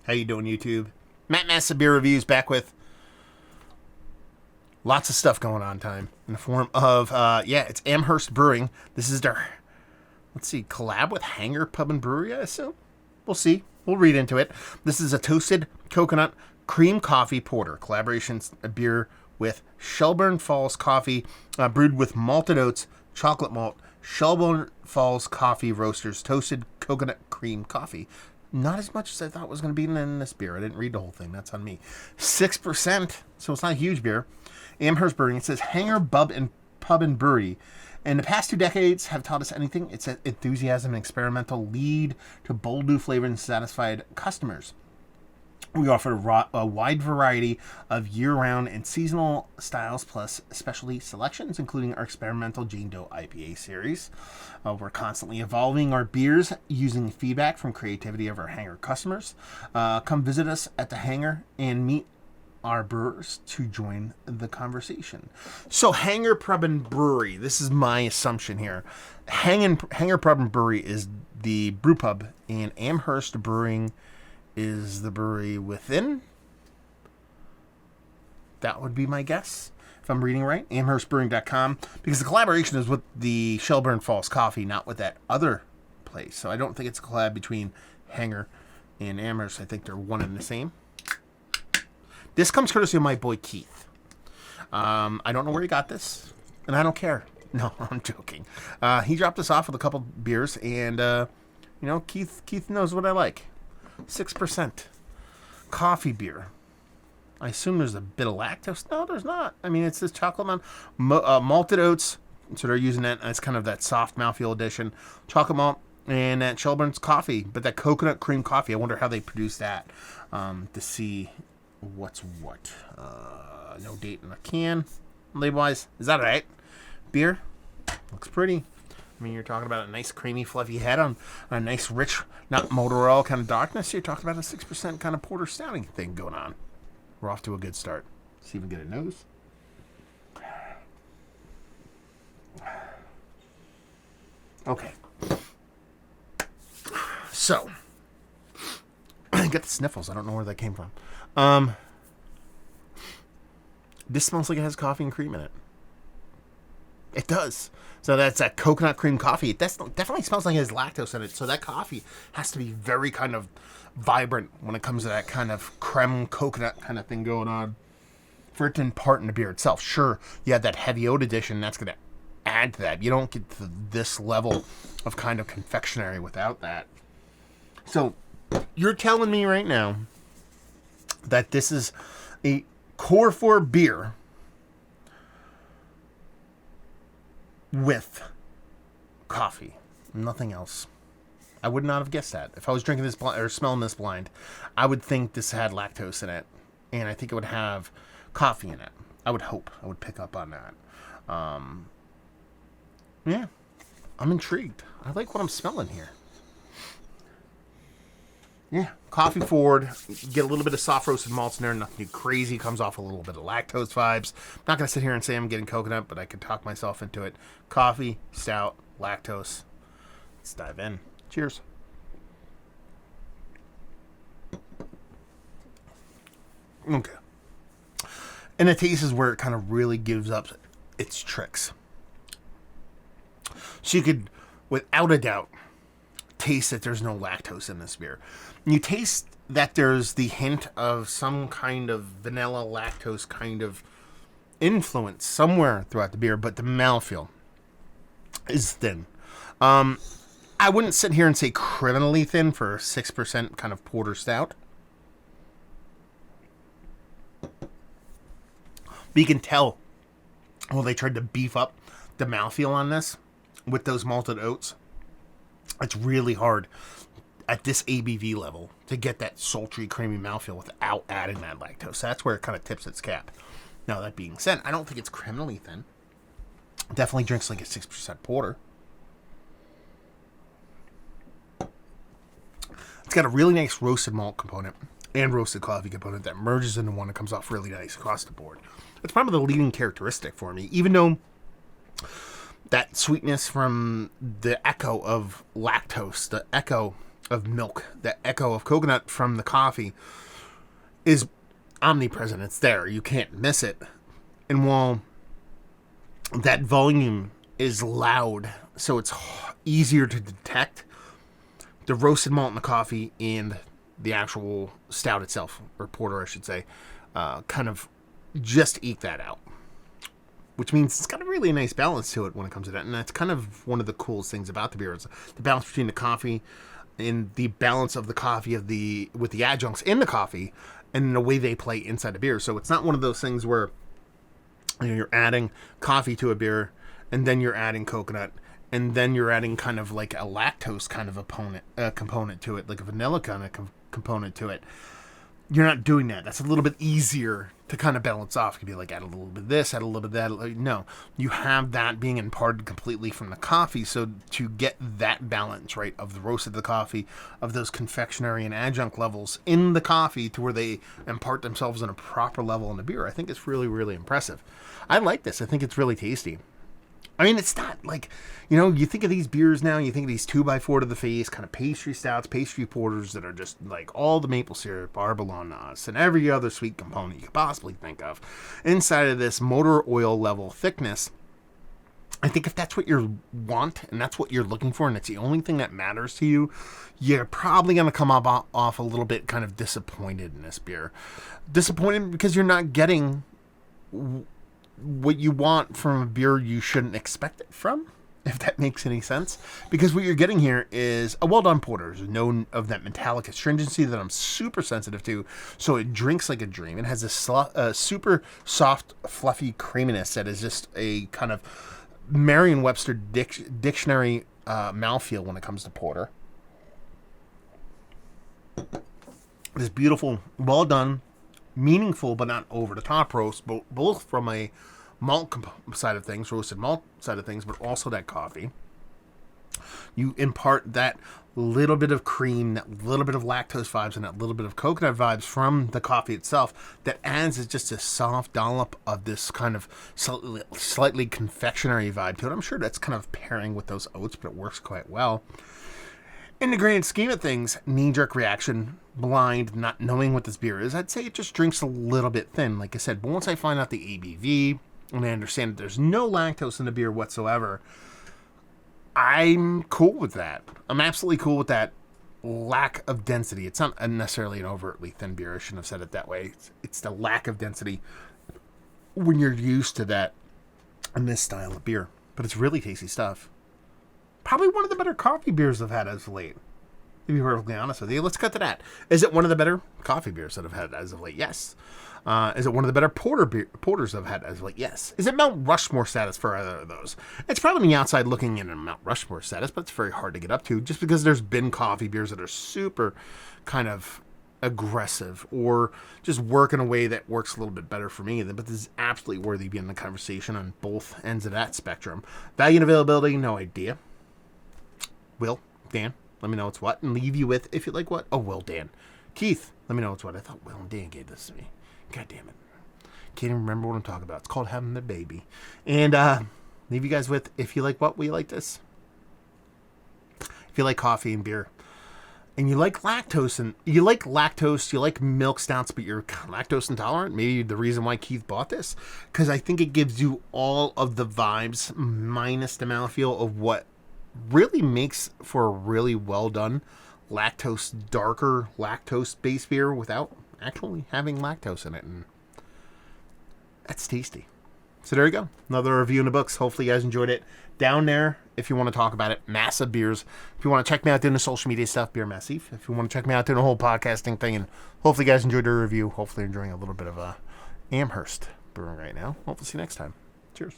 How you doing, YouTube? Matt Massa Beer Reviews back with lots of stuff going on time in the form of, it's Amherst Brewing. This is their, collab with Hangar Pub and Brewery, I assume? We'll see. We'll read into it. This is a toasted coconut cream coffee porter. Collaborations, a beer with Shelburne Falls coffee, brewed with malted oats, chocolate malt, Shelburne Falls coffee roasters, toasted coconut cream coffee. Not as much as I thought was going to be in this beer. I didn't read the whole thing. That's on me. 6%, so it's not a huge beer. Amherst Brewing. It says Hangar Pub and Brewery. In the past 2 decades have taught us anything. It's enthusiasm and experimental lead to bold new flavor and satisfied customers. We offer a wide variety of year-round and seasonal styles, plus specialty selections, including our experimental Jane Doe IPA series. We're constantly evolving our beers using feedback from creativity of our Hangar customers. Come visit us at the Hangar and meet our brewers to join the conversation. So Hangar Pub and Brewery, this is my assumption here. Hangar Pub and Brewery is the brew pub, and Amherst Brewing is the brewery within. That would be my guess, if I'm reading right. AmherstBrewing.com, because the collaboration is with the Shelburne Falls Coffee, not with that other place. So I don't think it's a collab between Hangar and Amherst. I think they're one and the same. This comes courtesy of my boy Keith. I don't know where he got this, and I don't care. No, I'm joking. He dropped us off with a couple beers, and Keith knows what I like. 6% coffee beer. I assume there's a bit of lactose. No, there's not. I mean, it's this chocolate malted oats. So they're using that as kind of that soft mouthfeel addition. Chocolate malt and that Shelburne's coffee, but that coconut cream coffee. I wonder how they produce that to see what's what. No date in the can. Label-wise, is that right? Beer looks pretty. I mean, you're talking about a nice creamy fluffy head on a nice rich, not motor oil kind of darkness. You're talking about a 6% kind of porter stouting thing going on. We're off to a good start. See if we can get a nose. Okay. So, I got the sniffles. I don't know where that came from. This smells like it has coffee and cream in it. It does. So that's that coconut cream coffee. It definitely smells like it has lactose in it. So that coffee has to be very kind of vibrant when it comes to that kind of creme coconut kind of thing going on for it to impart in the beer itself. Sure, you have that heavy oat addition. That's going to add to that. You don't get to this level of kind of confectionery without that. So you're telling me right now that this is a core 4 beer with coffee, nothing else. I would not have guessed that. If I was drinking this or smelling this blind, I would think this had lactose in it, and I think it would have coffee in it. I would hope. I would pick up on that. Yeah, I'm intrigued. I like what I'm smelling here. Yeah, coffee forward. Get a little bit of soft roasted malts in there. Nothing too crazy. Comes off a little bit of lactose vibes. I'm not going to sit here and say I'm getting coconut, but I can talk myself into it. Coffee, stout, lactose. Let's dive in. Cheers. Okay. And the taste is where it kind of really gives up its tricks. So you could, without a doubt, taste that there's no lactose in this beer. You taste that there's the hint of some kind of vanilla lactose kind of influence somewhere throughout the beer, but the mouthfeel is thin. I wouldn't sit here and say criminally thin for a 6% kind of porter stout. But you can tell, they tried to beef up the mouthfeel on this with those malted oats. It's really hard at this ABV level to get that sultry, creamy mouthfeel without adding that lactose. So that's where it kind of tips its cap. Now, that being said, I don't think it's criminally thin. Definitely drinks like a 6% porter. It's got a really nice roasted malt component and roasted coffee component that merges into one and comes off really nice across the board. It's probably the leading characteristic for me, even though that sweetness from the echo of lactose, the echo of milk, that echo of coconut from the coffee is omnipresent. It's there. You can't miss it. And while that volume is loud, so it's easier to detect, the roasted malt in the coffee and the actual stout itself, or porter, I should say, kind of just eke that out. Which means it's got a really nice balance to it when it comes to that. And that's kind of one of the coolest things about the beer. It's the balance between the coffee and the balance of the coffee with the adjuncts in the coffee and the way they play inside the beer. So it's not one of those things where you're adding coffee to a beer and then you're adding coconut and then you're adding kind of like a lactose kind of component to it, like a vanilla kind of component to it. You're not doing that. That's a little bit easier to kind of balance off. You could be like, add a little bit of this, add a little bit of that. No, you have that being imparted completely from the coffee. So to get that balance, right, of the roast of the coffee, of those confectionery and adjunct levels in the coffee to where they impart themselves on a proper level in the beer, I think it's really, really impressive. I like this. I think it's really tasty. I mean, it's not like, you think of these beers now, you think of these 2x4 to the face, kind of pastry stouts, pastry porters that are just like all the maple syrup, arbolanas, and every other sweet component you could possibly think of inside of this motor oil level thickness. I think if that's what you want and that's what you're looking for and it's the only thing that matters to you, you're probably going to come off a little bit kind of disappointed in this beer. Disappointed because you're not getting what you want from a beer you shouldn't expect it from, if that makes any sense. Because what you're getting here is a well-done porter. There's no of that metallic astringency that I'm super sensitive to, so it drinks like a dream. It has this super soft, fluffy creaminess that is just a kind of Merriam-Webster dictionary mouthfeel when it comes to porter. This beautiful, well-done, meaningful but not over the top roast, both from a malt side of things, roasted malt side of things, but also that coffee. You impart that little bit of cream, that little bit of lactose vibes, and that little bit of coconut vibes from the coffee itself that adds just a soft dollop of this kind of slightly confectionery vibe to it. I'm sure that's kind of pairing with those oats, but it works quite well. In the grand scheme of things, knee-jerk reaction, blind, not knowing what this beer is, I'd say it just drinks a little bit thin. Like I said, but once I find out the ABV, and I understand that there's no lactose in the beer whatsoever, I'm cool with that. I'm absolutely cool with that lack of density. It's not necessarily an overtly thin beer. I shouldn't have said it that way. It's the lack of density when you're used to that in this style of beer. But it's really tasty stuff. Probably one of the better coffee beers I've had as of late. To be perfectly honest with you, let's cut to that. Is it one of the better coffee beers that I've had as of late? Yes. Is it one of the better porters I've had as of late? Yes. Is it Mount Rushmore status for either of those? It's probably me outside looking in a Mount Rushmore status, but it's very hard to get up to just because there's been coffee beers that are super kind of aggressive or just work in a way that works a little bit better for me. But this is absolutely worthy of being in the conversation on both ends of that spectrum. Value and availability, no idea. Will, Dan, let me know what's what, and leave you with, if you like what, oh, Will, Dan. Keith, let me know what's what. I thought Will and Dan gave this to me. God damn it. Can't even remember what I'm talking about. It's called having the baby. And leave you guys with, if you like what, we like this. If you like coffee and beer, and you like lactose, you like milk stouts, but you're lactose intolerant, maybe the reason why Keith bought this, because I think it gives you all of the vibes minus the mouthfeel of what really makes for a really well done darker lactose based beer without actually having lactose in it, and that's tasty. So there you go, another review in the books. Hopefully you guys enjoyed it. Down there, if you want to talk about it, Massive Beers. If you want to check me out doing the social media stuff, Beer Massive. If you want to check me out doing the whole podcasting thing, and hopefully you guys enjoyed the review. Hopefully you're enjoying a little bit of Amherst brewing right now. Hopefully see you next time. Cheers.